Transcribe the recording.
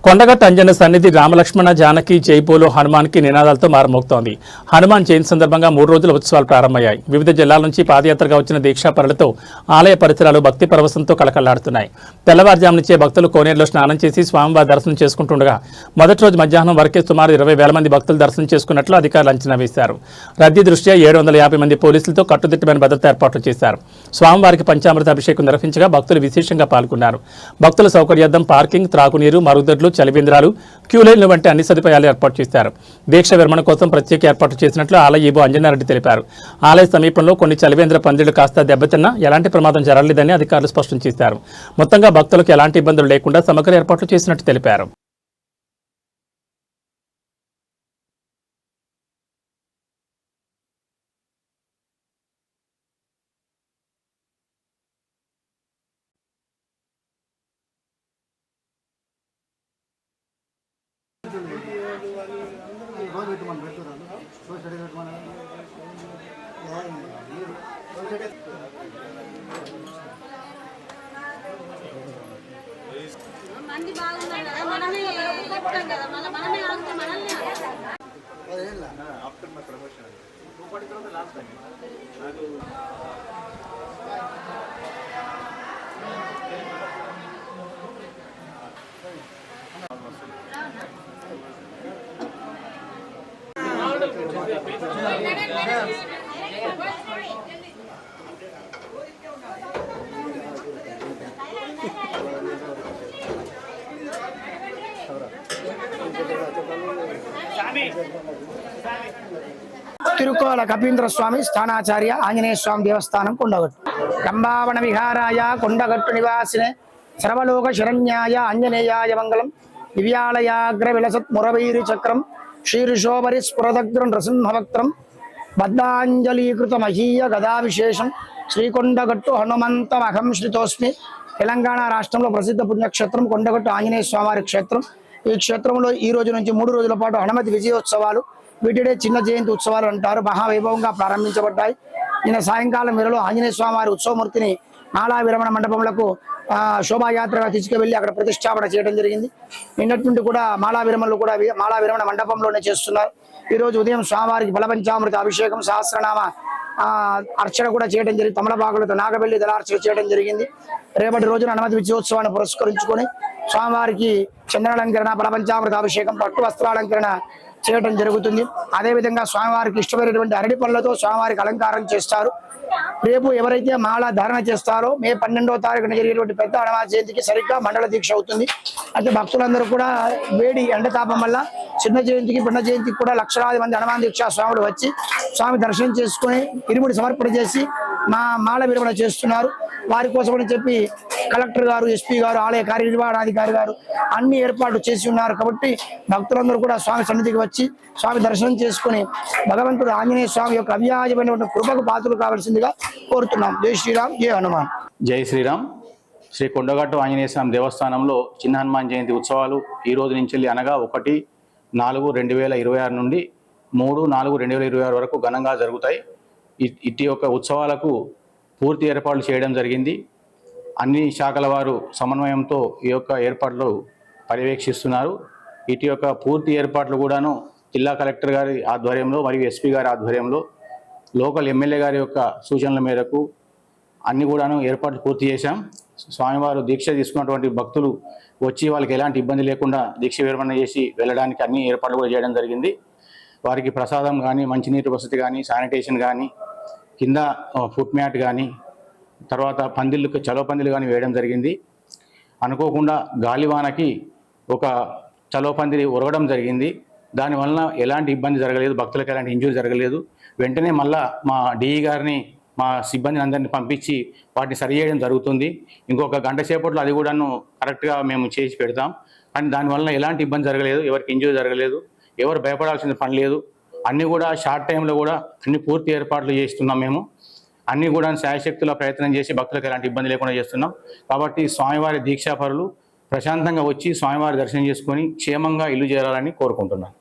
కొండగట్టు అంజన సన్నిధి రామలక్ష్మణ జానకి జైపోలో హనుమాన్కి నినాదాలతో మారుమోగుతోంది. హనుమాన్ జయంతి సందర్భంగా 3 రోజుల ఉత్సవాలు ప్రారంభమయ్యాయి. వివిధ జిల్లాల నుంచి పాదయాత్రగా వచ్చిన దీక్షాపరులతో ఆలయ పరిసరాలు భక్తి పరవశంతో కళకళలాడుతున్నాయి. తెల్లవారుజాము నుంచే భక్తులు కోనేరులో స్నానం చేసి స్వామివారి దర్శనం చేసుకుంటుండగా మొదటి రోజు మధ్యాహ్నం వరకే సుమారు 20,000 మంది భక్తులు దర్శనం చేసుకున్నట్లు అధికారులు అంచనా వేశారు. రద్దీ దృష్ట్యా 750 మంది పోలీసులతో కట్టుదిట్టమైన భద్రత ఏర్పాట్లు చేశారు. స్వామివారికి పంచామృత అభిషేకం నిర్వహించగా భక్తులు విశేషంగా పాల్గొన్నారు. భక్తుల సౌకర్యార్థం పార్కింగ్, త్రాగునీరు, మరుగుదొడ్లు, చలివేంద్రాలు, క్యూలైన్లు వంటి అన్ని సదుపాయాలు ఏర్పాటు చేశారు. దీక్ష విరమణ కోసం ప్రత్యేక ఏర్పాట్లు చేసినట్లు ఆలయ ఈవో అంజనారెడ్డి తెలిపారు. ఆలయ సమీపంలో కొన్ని చలివేంద్ర పందిళ్లు కాస్త దెబ్బతిన్నా ఎలాంటి ప్రమాదం జరగలేదని అధికారులు స్పష్టం చేశారు. మొత్తంగా భక్తులకు ఎలాంటి ఇబ్బందులు లేకుండా సమగ్ర ఏర్పాట్లు చేసినట్టు తెలిపారు. మంది బాగున్నారు కదా, మనమే చెప్తాం కదా, మనమే ఆగుతాం, మనల్ని after my promotion last time తిరుకోల కపీంద్ర స్వామి స్థానాచార్య ఆంజనేయ స్వామి దేవస్థానం కొండగట్టు. రంభావన విహారాయ కొండగట్టు నివాసినే సర్వలోక శరణ్యాయ ఆంజనేయాయ మంగళం. దివ్యాలయాగ్ర విలసత్ మురవైరి చక్రం శ్రీరుషోపరి స్ఫురదగ్రం నృసింహవక్త్రం బద్ధాంజలీకృత మహీయ గదా విశేషం శ్రీకొండగట్టు హనుమంతమహం శ్రితోస్మి. తెలంగాణ రాష్ట్రంలో ప్రసిద్ధ పుణ్యక్షేత్రం కొండగట్టు ఆంజనేయ స్వామివారి క్షేత్రం. ఈ క్షేత్రంలో ఈ రోజు నుంచి 3 రోజుల పాటు హనుమతి విజయోత్సవాలు, వీటిడే చిన్న జయంతి ఉత్సవాలు అంటారు, మహావైభవంగా ప్రారంభించబడ్డాయి. నిన్న సాయంకాలం వేళలో ఆంజనేయ స్వామివారి ఉత్సవమూర్తిని మాలా విరమణ మండపంలో శోభాయాత్రగా తీసుకువెళ్ళి అక్కడ ప్రతిష్టాపన చేయడం జరిగింది. నిన్నటి నుండి కూడా మాలా విరమణ మండపంలోనే చేస్తున్నారు. ఈ రోజు ఉదయం స్వామివారికి బలపంచామృత అభిషేకం, సహస్రనామ అర్చన కూడా చేయడం జరిగింది. తమలపాకులతో నాగబెల్లి దళార్చన చేయడం జరిగింది. రేపటి రోజున హనుమతి విజయోత్సవాన్ని పురస్కరించుకొని స్వామివారికి చంద్రాలంకరణ, బలపంచామృత అభిషేకం, పట్టు వస్త్రాలంకరణ చేయడం జరుగుతుంది. అదేవిధంగా స్వామివారికి ఇష్టమైనటువంటి అరటి పనులతో స్వామివారికి అలంకారం చేస్తారు. రేపు ఎవరైతే మాల ధారణ చేస్తారో మే 12వ తారీఖున జరిగేటువంటి పెద్ద హనుమాన్ జయంతికి సరిగ్గా మండల దీక్ష అవుతుంది. అయితే భక్తులందరూ కూడా వేడి ఎండతాపం వల్ల చిన్న జయంతికి పెద్ద జయంతికి కూడా లక్షలాది మంది హనుమాన్ దీక్ష స్వాములు వచ్చి స్వామి దర్శనం చేసుకుని ఇరుముడి సమర్పణ చేసి మాల విరమణ చేస్తున్నారు. వారి కోసమని చెప్పి కలెక్టర్ గారు, ఎస్పీ గారు, ఆలయ కార్యనిర్వహణాధికారి గారు అన్ని ఏర్పాట్లు చేసి ఉన్నారు. కాబట్టి భక్తులందరూ కూడా స్వామి సన్నిధికి వచ్చి స్వామి దర్శనం చేసుకుని భగవంతుడు ఆంజనేయ స్వామి యొక్క అవ్యాజమైనటువంటి కృపకు పాత్రలు కావాల్సిందిగా కోరుతున్నాం. జై శ్రీరామ్, జై హనుమాన్. జై శ్రీరామ్. శ్రీ కొండగట్టు ఆంజనేయ స్వామి దేవస్థానంలో చిన్న హనుమాన్ జయంతి ఉత్సవాలు ఈ రోజు నుంచి అనగా 1/4/2026 నుండి 3/4/2026 వరకు ఘనంగా జరుగుతాయి. ఇట్టి యొక్క ఉత్సవాలకు పూర్తి ఏర్పాట్లు చేయడం జరిగింది. అన్ని శాఖల వారు సమన్వయంతో ఈ యొక్క ఏర్పాట్లు పర్యవేక్షిస్తున్నారు. ఇటు యొక్క పూర్తి ఏర్పాట్లు కూడాను జిల్లా కలెక్టర్ గారి ఆధ్వర్యంలో మరియు ఎస్పీ గారి ఆధ్వర్యంలో లోకల్ ఎమ్మెల్యే గారి యొక్క సూచనల మేరకు అన్ని కూడాను ఏర్పాట్లు పూర్తి చేశాం. స్వామివారు దీక్ష తీసుకున్నటువంటి భక్తులు వచ్చి వాళ్ళకి ఎలాంటి ఇబ్బంది లేకుండా దీక్ష విరమణ చేసి వెళ్ళడానికి అన్ని ఏర్పాట్లు కూడా చేయడం జరిగింది. వారికి ప్రసాదం కానీ, మంచినీటి వసతి కానీ, శానిటేషన్ కానీ, కింద ఫుట్ మ్యాట్ కానీ, తర్వాత చలో పందిళ్ళు కానీ వేయడం జరిగింది. అనుకోకుండా గాలివానకి ఒక చలో పందిరి ఉరగడం జరిగింది. దానివల్ల ఎలాంటి ఇబ్బంది జరగలేదు, భక్తులకు ఎలాంటి ఇంజూరీ జరగలేదు. వెంటనే మళ్ళా మా డిఈ గారిని, మా సిబ్బందిని అందరినీ పంపించి వాటిని సరి చేయడం జరుగుతుంది. ఇంకొక గంట సేపట్లో అది కూడాను కరెక్ట్గా మేము చేసి పెడతాం. కానీ దానివల్ల ఎలాంటి ఇబ్బంది జరగలేదు, ఎవరికి ఇంజూరీ జరగలేదు, ఎవరు భయపడాల్సిన పని లేదు. అన్నీ కూడా షార్ట్ టైంలో కూడా అన్ని పూర్తి ఏర్పాట్లు చేస్తున్నాం. మేము అన్నీ కూడా శాయశక్తుల ప్రయత్నం చేసి భక్తులకు ఎలాంటి ఇబ్బంది లేకుండా చేస్తున్నాం. కాబట్టి స్వామివారి దీక్షాపరులు ప్రశాంతంగా వచ్చి స్వామివారి దర్శనం చేసుకొని క్షేమంగా ఇల్లు చేరాలని కోరుకుంటున్నాను.